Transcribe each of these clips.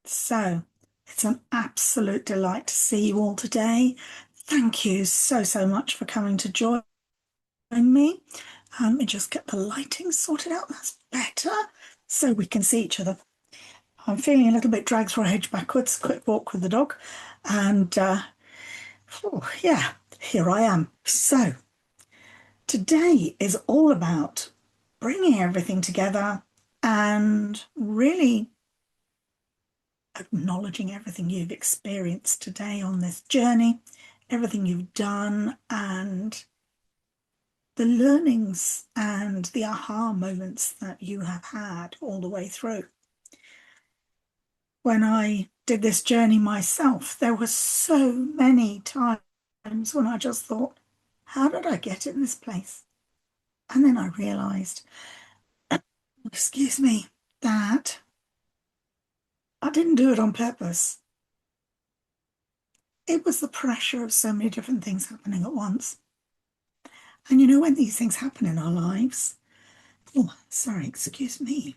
So it's an absolute delight to see you all today. Thank you so much for coming to join me. Let me just get the lighting sorted out. That's better. So we can see each other. I'm feeling a little bit dragged through a hedge backwards, quick walk with the dog. And yeah, here I am. So today is all about bringing everything together and really acknowledging everything you've experienced today on this journey, everything you've done, and the learnings and the aha moments that you have had all the way through. When I did this journey myself, there were so many times when I just thought, how did I get in this place? And then I realized, excuse me, that I didn't do it on purpose. It was the pressure of so many different things happening at once. And you know, when these things happen in our lives, oh, sorry, excuse me.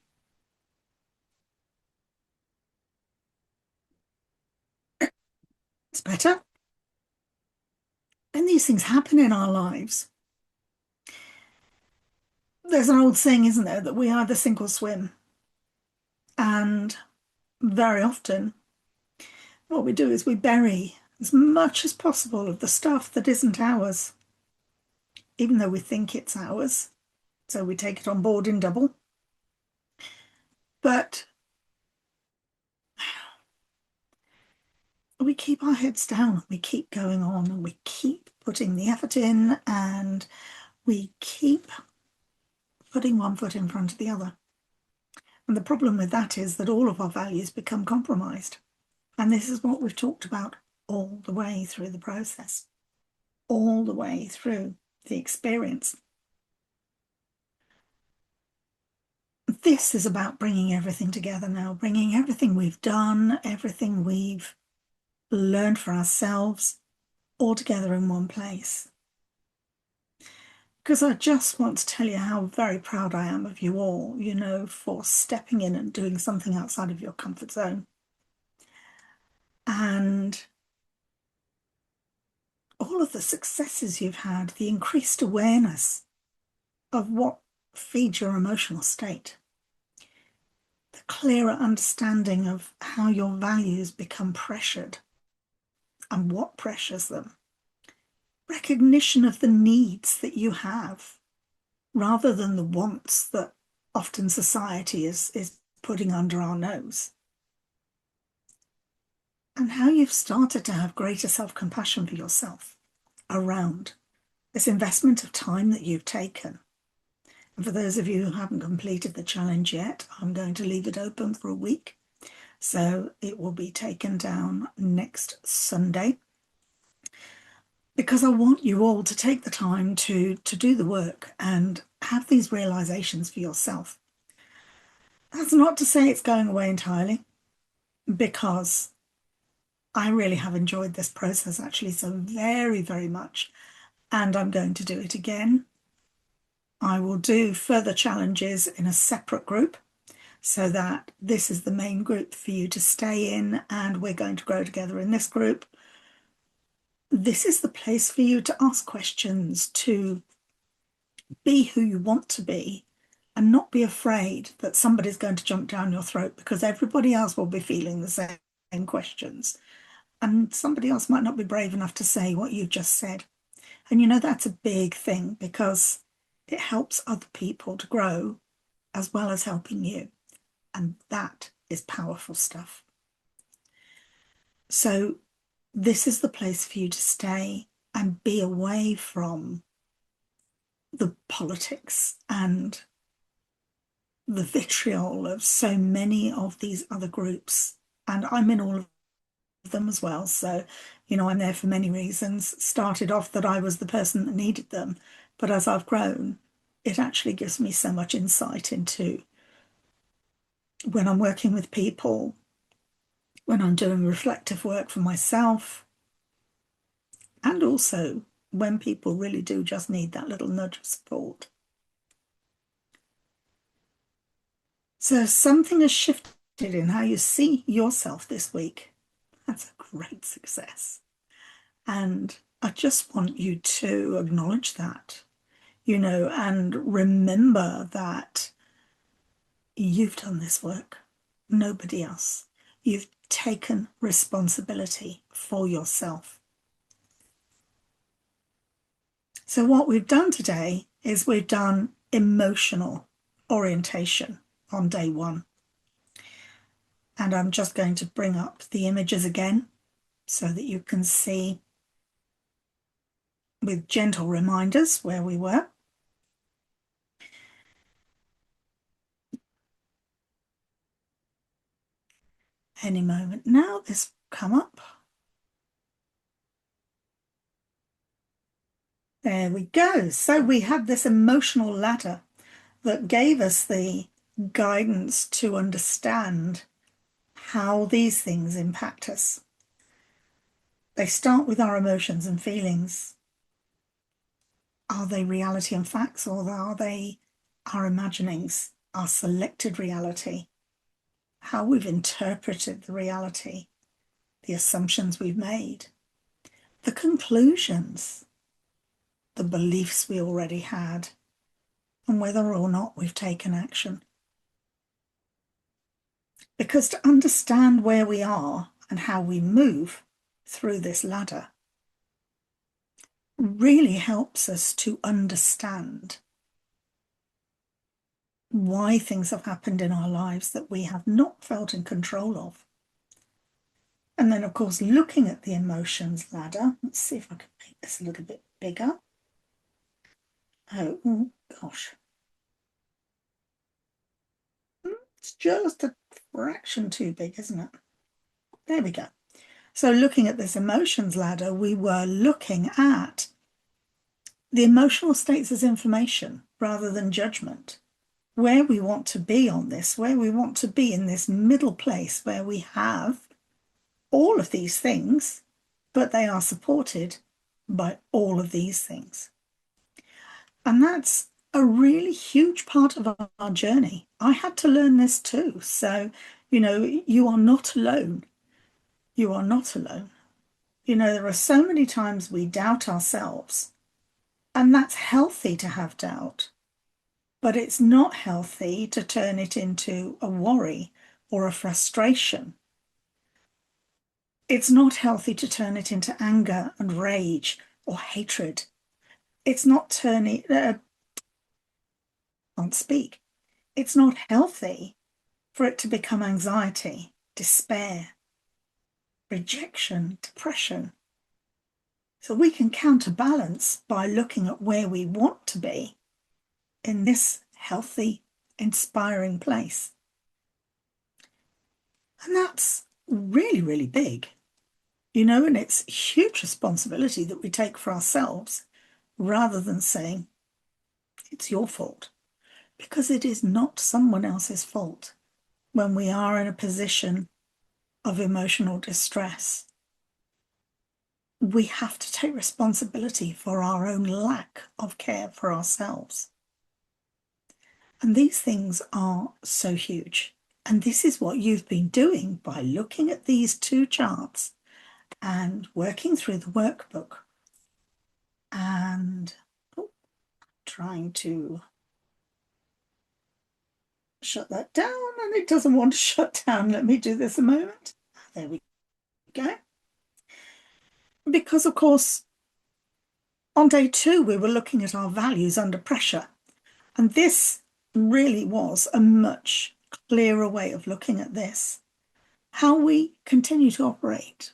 It's better. When these things happen in our lives, there's an old saying, isn't there, that we either sink or swim. And very often, what we do is we bury as much as possible of the stuff that isn't ours, even though we think it's ours. So we take it on board in double. But we keep our heads down, we keep going on, and we keep putting the effort in, and we keep putting one foot in front of the other. And the problem with that is that all of our values become compromised. And this is what we've talked about all the way through the process, all the way through the experience. This is about bringing everything together now, bringing everything we've done, everything we've learned for ourselves, all together in one place. Because I just want to tell you how very proud I am of you all, you know, for stepping in and doing something outside of your comfort zone. And all of the successes you've had, the increased awareness of what feeds your emotional state, the clearer understanding of how your values become pressured and what pressures them, recognition of the needs that you have rather than the wants that often society is putting under our nose, and how you've started to have greater self-compassion for yourself around this investment of time that you've taken. And for those of you who haven't completed the challenge yet, I'm going to leave it open for a week. So it will be taken down next Sunday, because I want you all to take the time to do the work and have these realizations for yourself. That's not to say it's going away entirely, because I really have enjoyed this process actually so very much, and I'm going to do it again. I will do further challenges in a separate group so that this is the main group for you to stay in, and we're going to grow together in this group. This is the place for you to ask questions, to be who you want to be, and not be afraid that somebody's going to jump down your throat, because everybody else will be feeling the same questions. And somebody else might not be brave enough to say what you just said. And you know, that's a big thing, because it helps other people to grow as well as helping you. And that is powerful stuff. So this is the place for you to stay and be away from the politics and the vitriol of so many of these other groups. And I'm in all of them as well. So, you know, I'm there for many reasons. Started off that I was the person that needed them. But as I've grown, it actually gives me so much insight into when I'm working with people, when I'm doing reflective work for myself, and also when people really do just need that little nudge of support. So something has shifted in how you see yourself this week, that's a great success. And I just want you to acknowledge that, and remember that you've done this work, nobody else. You've taken responsibility for yourself. So what we've done today is we've done emotional orientation on day 1. And I'm just going to bring up the images again so that you can see with gentle reminders where we were. Any moment now, this will come up. There we go. So we had this emotional ladder that gave us the guidance to understand how these things impact us. They start with our emotions and feelings. Are they reality and facts, or are they our imaginings, our selected reality, how we've interpreted the reality, the assumptions we've made, the conclusions, the beliefs we already had, and whether or not we've taken action. Because to understand where we are and how we move through this ladder really helps us to understand why things have happened in our lives that we have not felt in control of. And then, of course, looking at the emotions ladder, let's see if I can make this a little bit bigger. Oh, gosh. It's just a fraction too big, isn't it? There we go. So looking at this emotions ladder, we were looking at the emotional states as information rather than judgment. Where we want to be on this, where we want to be in this middle place where we have all of these things, but they are supported by all of these things. And that's a really huge part of our journey. I had to learn this too. So, you are not alone. You are not alone. There are so many times we doubt ourselves, and that's healthy to have doubt, but it's not healthy to turn it into a worry or a frustration. It's not healthy to turn it into anger and rage or hatred. It's not turning, can't speak. It's not healthy for it to become anxiety, despair, rejection, depression. So we can counterbalance by looking at where we want to be in this healthy, inspiring place. And that's really, really big, and it's huge responsibility that we take for ourselves rather than saying it's your fault, because it is not someone else's fault when we are in a position of emotional distress. We have to take responsibility for our own lack of care for ourselves. And these things are so huge. And this is what you've been doing by looking at these 2 charts and working through the workbook and trying to shut that down, and it doesn't want to shut down. Let me do this a moment. There we go. Because, of course, on day 2, we were looking at our values under pressure. And this really was a much clearer way of looking at this. How we continue to operate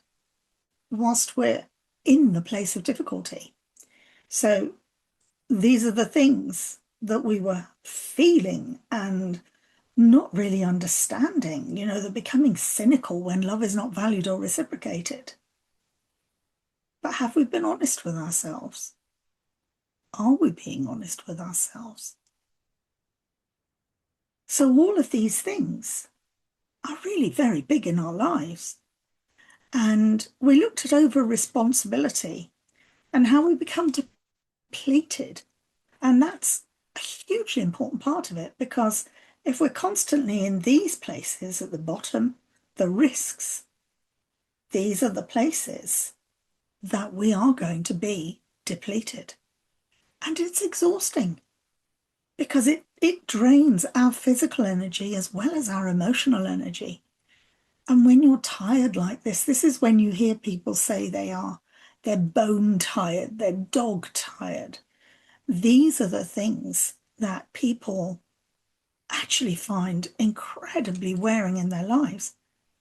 whilst we're in the place of difficulty. So these are the things that we were feeling and not really understanding. They're becoming cynical when love is not valued or reciprocated. But have we been honest with ourselves? Are we being honest with ourselves? So all of these things are really very big in our lives. And we looked at over-responsibility and how we become depleted. And that's a hugely important part of it, because If we're constantly in these places at the bottom, the risks, these are the places that we are going to be depleted. And it's exhausting because it drains our physical energy as well as our emotional energy. And when you're tired like this is when you hear people say they're bone tired, they're dog tired. These are the things that people actually find incredibly wearing in their lives.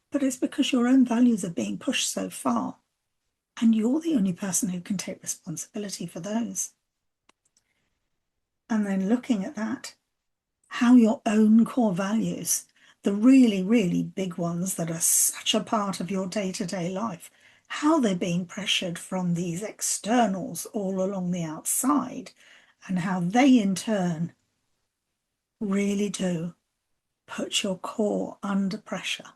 But it's because your own values are being pushed so far, and you're the only person who can take responsibility for those. And then looking at that, how your own core values, the really, really big ones that are such a part of your day-to-day life, how they're being pressured from these externals all along the outside, and how they in turn really do put your core under pressure.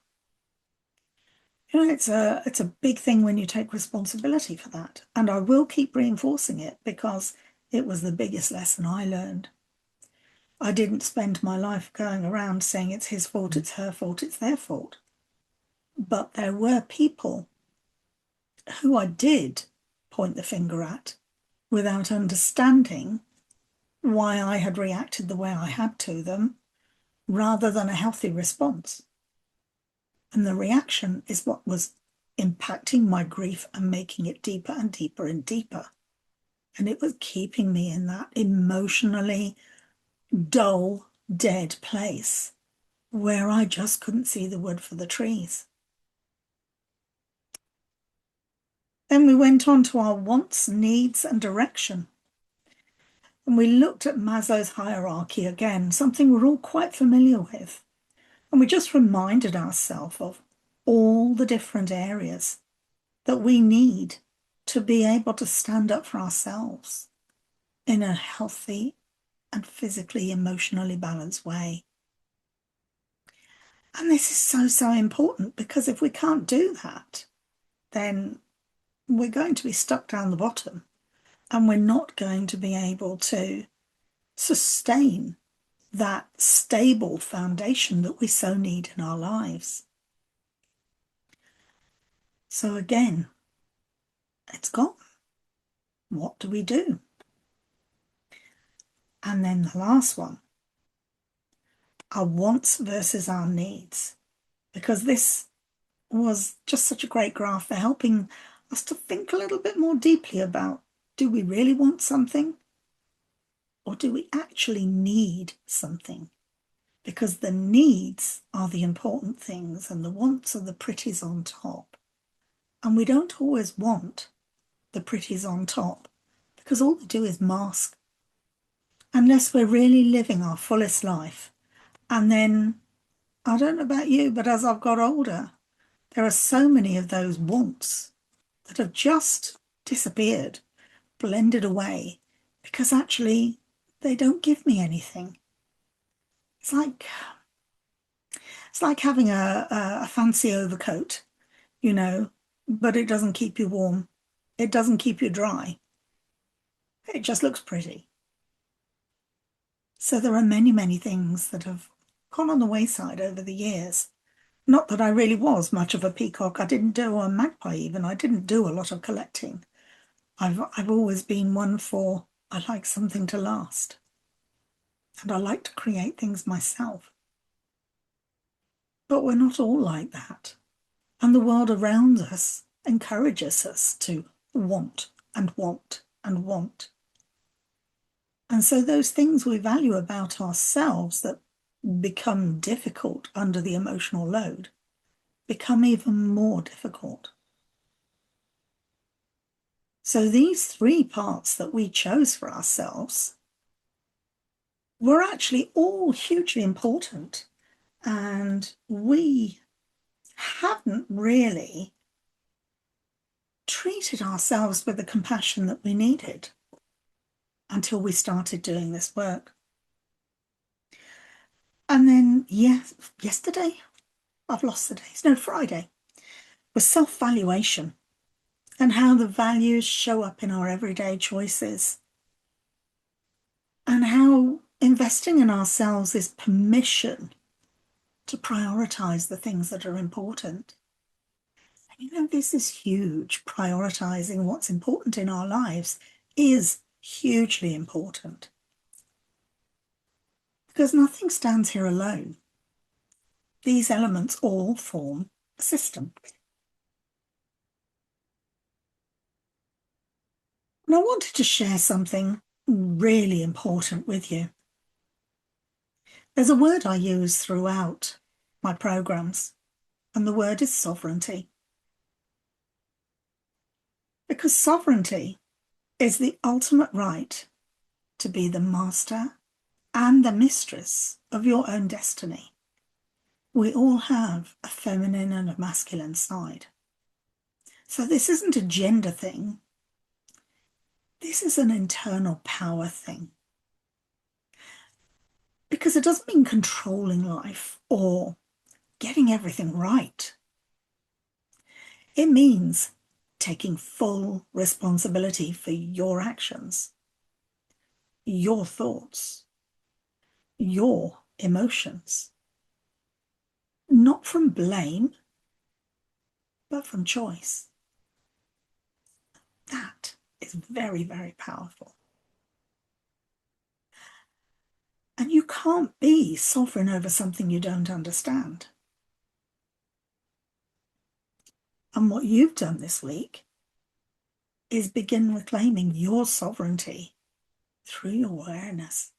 You know, it's a big thing when you take responsibility for that. And I will keep reinforcing it because it was the biggest lesson I learned. I didn't spend my life going around saying it's his fault, it's her fault, it's their fault. But there were people who I did point the finger at without understanding why I had reacted the way I had to them, rather than a healthy response. And the reaction is what was impacting my grief and making it deeper and deeper and deeper. And it was keeping me in that emotionally dull, dead place where I just couldn't see the wood for the trees. Then we went on to our wants, needs, and direction. And we looked at Maslow's hierarchy again, something we're all quite familiar with. And we just reminded ourselves of all the different areas that we need to be able to stand up for ourselves in a healthy and physically, emotionally balanced way. And this is so, so important because if we can't do that, then we're going to be stuck down the bottom and we're not going to be able to sustain that stable foundation that we so need in our lives. So again, it's gone. What do we do? And then the last one, our wants versus our needs, because this was just such a great graph for helping us to think a little bit more deeply about, do we really want something? Or do we actually need something? Because the needs are the important things and the wants are the pretties on top. And we don't always want the pretties on top because all they do is mask. Unless we're really living our fullest life. And then, I don't know about you, but as I've got older, there are so many of those wants that have just disappeared, blended away, because actually they don't give me anything. It's like having a fancy overcoat, you know, but it doesn't keep you warm. It doesn't keep you dry. It just looks pretty. So there are many, many things that have gone on the wayside over the years. Not that I really was much of a peacock. I didn't do a magpie even. I didn't do a lot of collecting. I've always been one for, I like something to last. And I like to create things myself. But we're not all like that. And the world around us encourages us to want and want and want. And so those things we value about ourselves that become difficult under the emotional load become even more difficult. So these three parts that we chose for ourselves were actually all hugely important. And we haven't really treated ourselves with the compassion that we needed until we started doing this work. And then, yesterday, I've lost the days, no, Friday, was self-valuation and how the values show up in our everyday choices and how Investing in ourselves is permission to prioritize the things that are important. And this is huge. Prioritizing what's important in our lives is hugely important because nothing stands here alone. These elements all form a system. And I wanted to share something really important with you. There's a word I use throughout my programs, and the word is sovereignty. Because sovereignty is the ultimate right to be the master and the mistress of your own destiny. We all have a feminine and a masculine side. So this isn't a gender thing. This is an internal power thing. Because it doesn't mean controlling life or getting everything right. It means taking full responsibility for your actions, your thoughts, your emotions. Not from blame, but from choice. That is very, very powerful. And you can't be sovereign over something you don't understand. And what you've done this week is begin reclaiming your sovereignty through your awareness.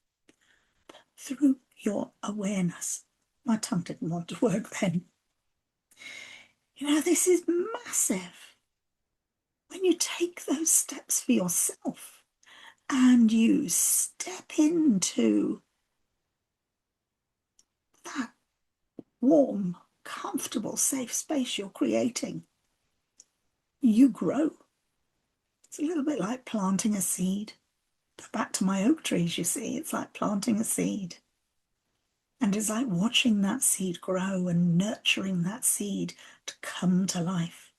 Through your awareness. My tongue didn't want to work then. This is massive. When you take those steps for yourself and you step into that warm, comfortable, safe space you're creating, you grow. It's a little bit like planting a seed. Go back to my oak trees, you see, it's like planting a seed. And it's like watching that seed grow and nurturing that seed to come to life.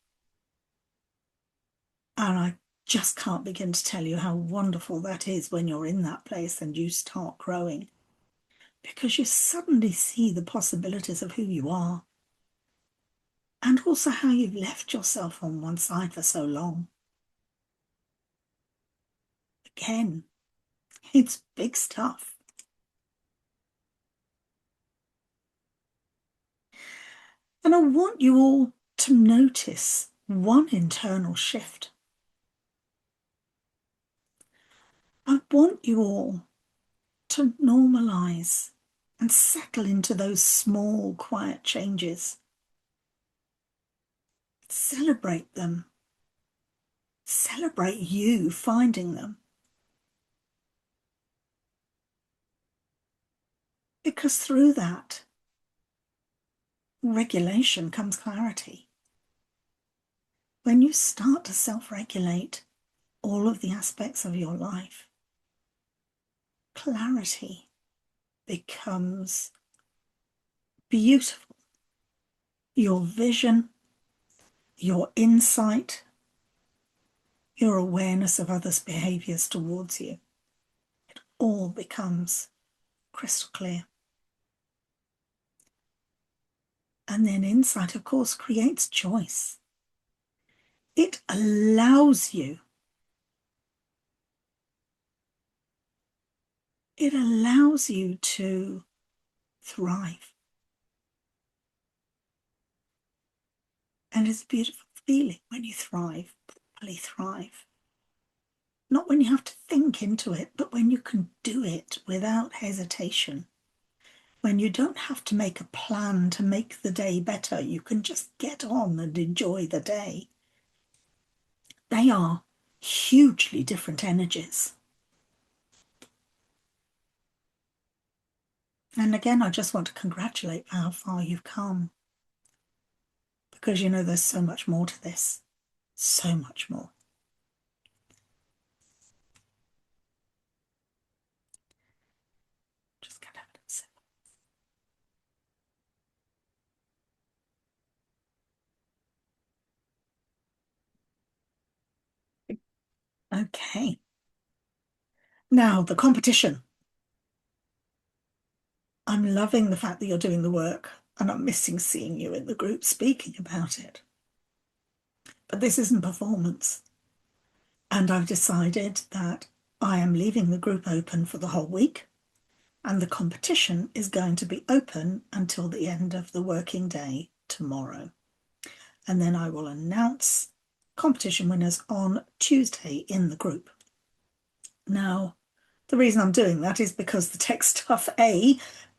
And I just can't begin to tell you how wonderful that is when you're in that place and you start growing. Because you suddenly see the possibilities of who you are. And also how you've left yourself on one side for so long. Again, it's big stuff. And I want you all to notice one internal shift. I want you all to normalize and settle into those small, quiet changes. Celebrate them. Celebrate you finding them. Because through that regulation comes clarity. When you start to self-regulate all of the aspects of your life, clarity becomes beautiful. Your vision, your insight, your awareness of others' behaviors towards you, it all becomes crystal clear. And then insight, of course, creates choice. It allows you. It allows you to thrive. And it's a beautiful feeling when you thrive, properly thrive. Not when you have to think into it, but when you can do it without hesitation. When you don't have to make a plan to make the day better, you can just get on and enjoy the day. They are hugely different energies. And again, I just want to congratulate how far you've come. Because there's so much more to this. So much more. Just gonna have a sip. Okay. Now, the competition. I'm loving the fact that you're doing the work, and I'm missing seeing you in the group speaking about it. But this isn't performance. And I've decided that I am leaving the group open for the whole week, and the competition is going to be open until the end of the working day tomorrow. And then I will announce competition winners on Tuesday in the group. Now, the reason I'm doing that is because the tech stuff,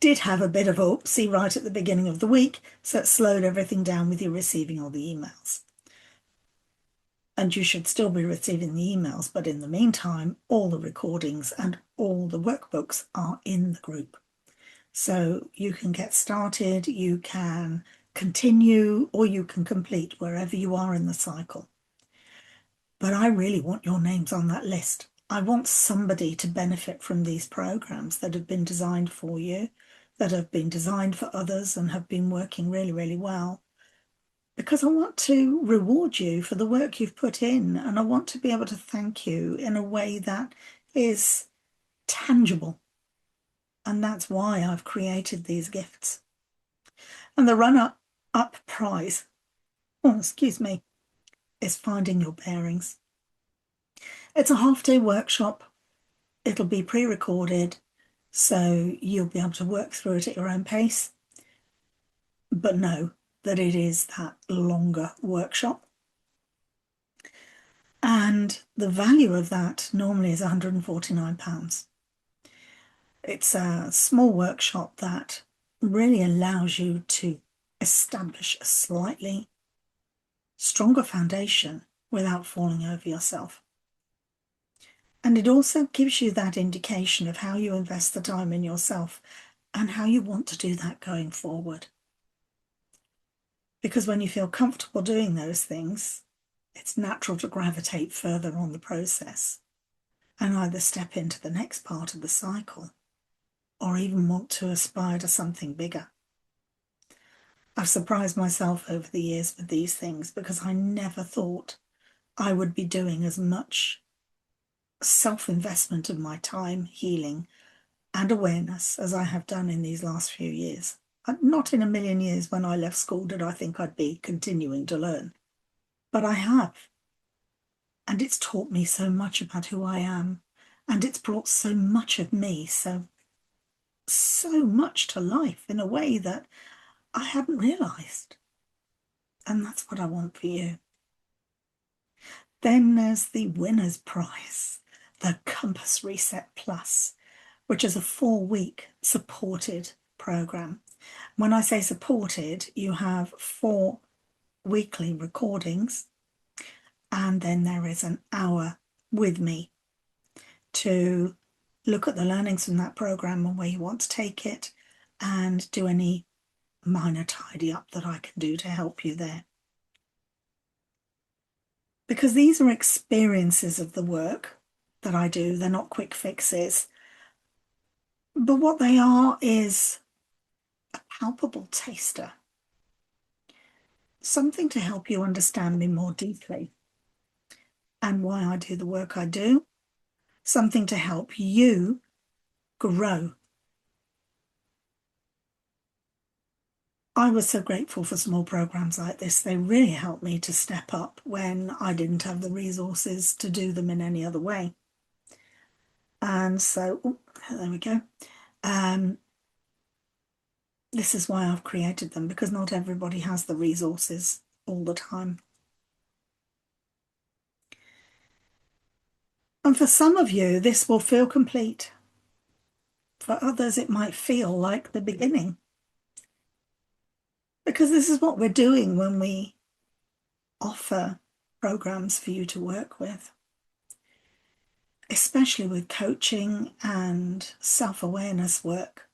did have a bit of a oopsie right at the beginning of the week, so it slowed everything down with you receiving all the emails. And you should still be receiving the emails, but in the meantime, all the recordings and all the workbooks are in the group. So you can get started, you can continue, or you can complete wherever you are in the cycle. But I really want your names on that list. I want somebody to benefit from these programs that have been designed for you, that have been designed for others and have been working really, really well. Because I want to reward you for the work you've put in, and I want to be able to thank you in a way that is tangible. And that's why I've created these gifts. And the runner-up prize, is finding your bearings. It's a half-day workshop. It'll be pre-recorded, so you'll be able to work through it at your own pace. But know that it is that longer workshop. And the value of that normally is £149. It's a small workshop that really allows you to establish a slightly stronger foundation without falling over yourself. And it also gives you that indication of how you invest the time in yourself and how you want to do that going forward. Because when you feel comfortable doing those things, it's natural to gravitate further on the process and either step into the next part of the cycle or even want to aspire to something bigger. I've surprised myself over the years with these things because I never thought I would be doing as much self-investment of my time, healing, and awareness as I have done in these last few years. Not in a million years when I left school did I think I'd be continuing to learn, but I have. And it's taught me so much about who I am, and it's brought so much of me, so much to life in a way that I hadn't realised. And that's what I want for you. Then there's the winner's prize, the Compass Reset Plus, which is a 4-week supported program. When I say supported, you have 4 weekly recordings, and then there is an hour with me to look at the learnings from that program and where you want to take it and do any minor tidy up that I can do to help you there. Because these are experiences of the work that I do. They're not quick fixes. But what they are is a palpable taster. Something to help you understand me more deeply and why I do the work I do. Something to help you grow. I was so grateful for small programs like this. They really helped me to step up when I didn't have the resources to do them in any other way. And so, there we go. This is why I've created them, because not everybody has the resources all the time. And for some of you, this will feel complete. For others, it might feel like the beginning. Because this is what we're doing when we offer programs for you to work with, especially with coaching and self-awareness work.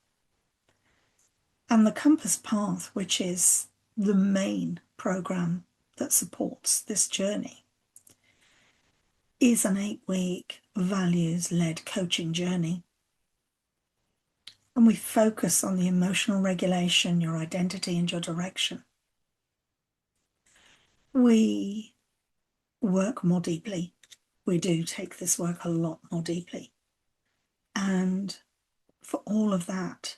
And the Compass Path, which is the main program that supports this journey, is an 8-week values-led coaching journey. And we focus on the emotional regulation, your identity and your direction. We work more deeply. We do take this work a lot more deeply. And for all of that,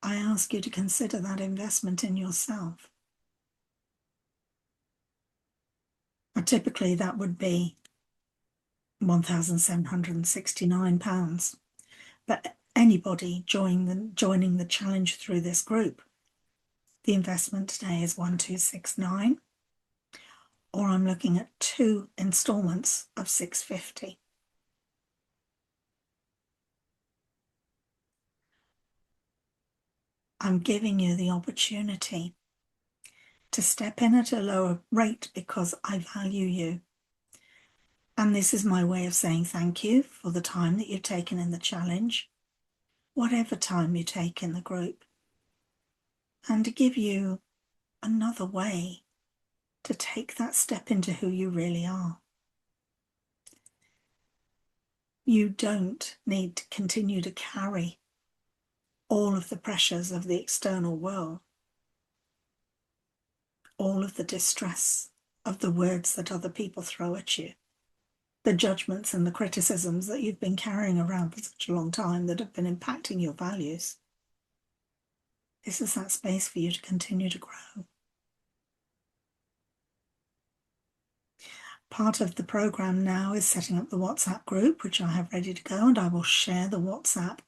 I ask you to consider that investment in yourself. Now, typically that would be £1,769. But anybody joining the challenge through this group, the investment today is 1,269, or I'm looking at 2 installments of 650. I'm giving you the opportunity to step in at a lower rate because I value you. And this is my way of saying thank you for the time that you've taken in the challenge, whatever time you take in the group, and to give you another way to take that step into who you really are. You don't need to continue to carry all of the pressures of the external world, all of the distress of the words that other people throw at you, the judgments and the criticisms that you've been carrying around for such a long time that have been impacting your values. This is that space for you to continue to grow. Part of the program now is setting up the WhatsApp group, which I have ready to go, and I will share the WhatsApp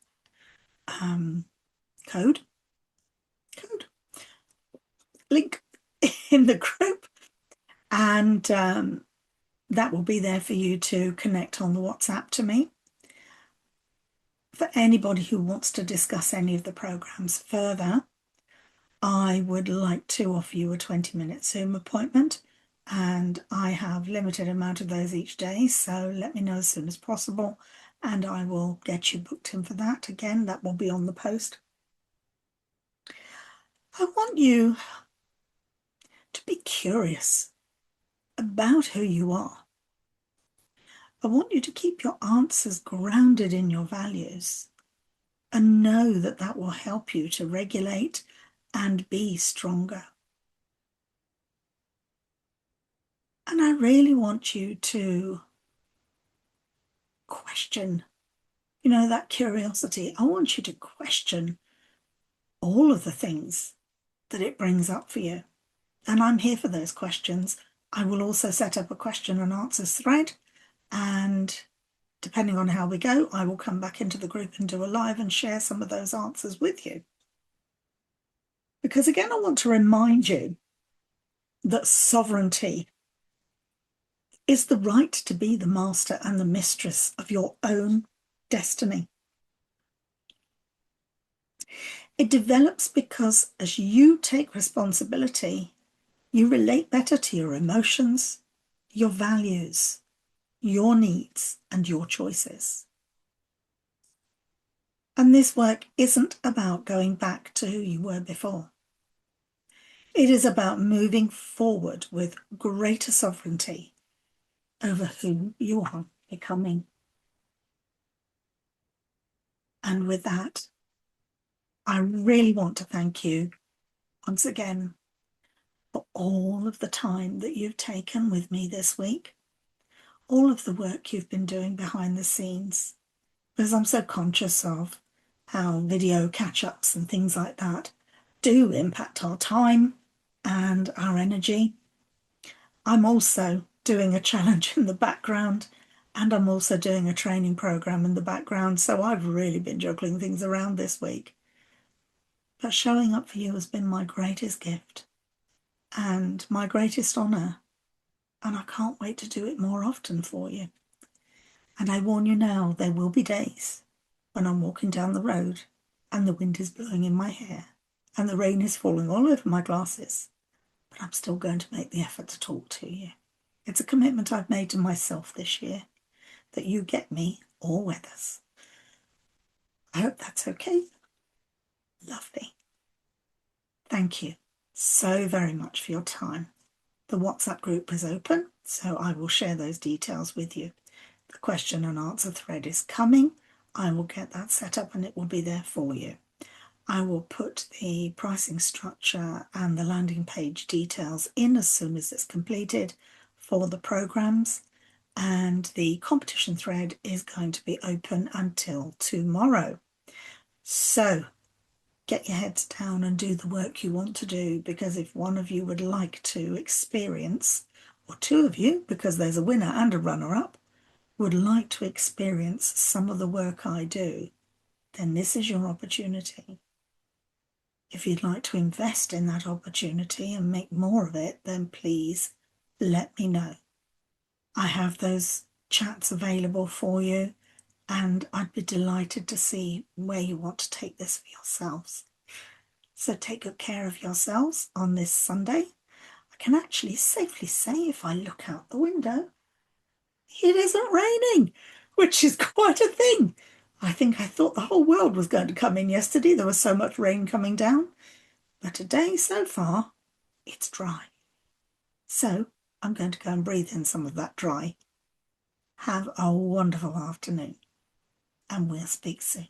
code link in the group, and that will be there for you to connect on the WhatsApp to me. For anybody who wants to discuss any of the programs further, I would like to offer you a 20-minute Zoom appointment, and I have limited amount of those each day, so let me know as soon as possible and I will get you booked in for that. Again, that will be on the post. I want you to be curious about who you are. I want you to keep your answers grounded in your values and know that that will help you to regulate and be stronger. And I really want you to question, that curiosity. I want you to question all of the things that it brings up for you. And I'm here for those questions. I will also set up a question and answers thread, and depending on how we go, I will come back into the group and do a live and share some of those answers with you. Because again, I want to remind you that sovereignty is the right to be the master and the mistress of your own destiny. It develops because as you take responsibility, you relate better to your emotions, your values, your needs, and your choices. And this work isn't about going back to who you were before. It is about moving forward with greater sovereignty over who you are becoming. And with that, I really want to thank you once again for all of the time that you've taken with me this week, all of the work you've been doing behind the scenes, because I'm so conscious of how video catch-ups and things like that do impact our time and our energy. I'm also doing a challenge in the background, and I'm also doing a training program in the background, so I've really been juggling things around this week. But showing up for you has been my greatest gift and my greatest honour, and I can't wait to do it more often for you. And I warn you now, there will be days when I'm walking down the road and the wind is blowing in my hair and the rain is falling all over my glasses, but I'm still going to make the effort to talk to you. It's a commitment I've made to myself this year, that you get me all weathers. I hope that's okay. Lovely. Thank you so very much for your time. The WhatsApp group is open, so I will share those details with you. The question and answer thread is coming. I will get that set up and it will be there for you. I will put the pricing structure and the landing page details in as soon as it's completed for the programs, and the competition thread is going to be open until tomorrow. So get your heads down and do the work you want to do, because if one of you would like to experience, or two of you, because there's a winner and a runner-up, would like to experience some of the work I do, then this is your opportunity. If you'd like to invest in that opportunity and make more of it, then please let me know. I have those chats available for you, and I'd be delighted to see where you want to take this for yourselves. So take good care of yourselves on this Sunday. I can actually safely say, if I look out the window, it isn't raining, which is quite a thing. I thought the whole world was going to come in yesterday. There was so much rain coming down. But today, so far, it's dry. So I'm going to go and breathe in some of that dry. Have a wonderful afternoon, and we'll speak soon.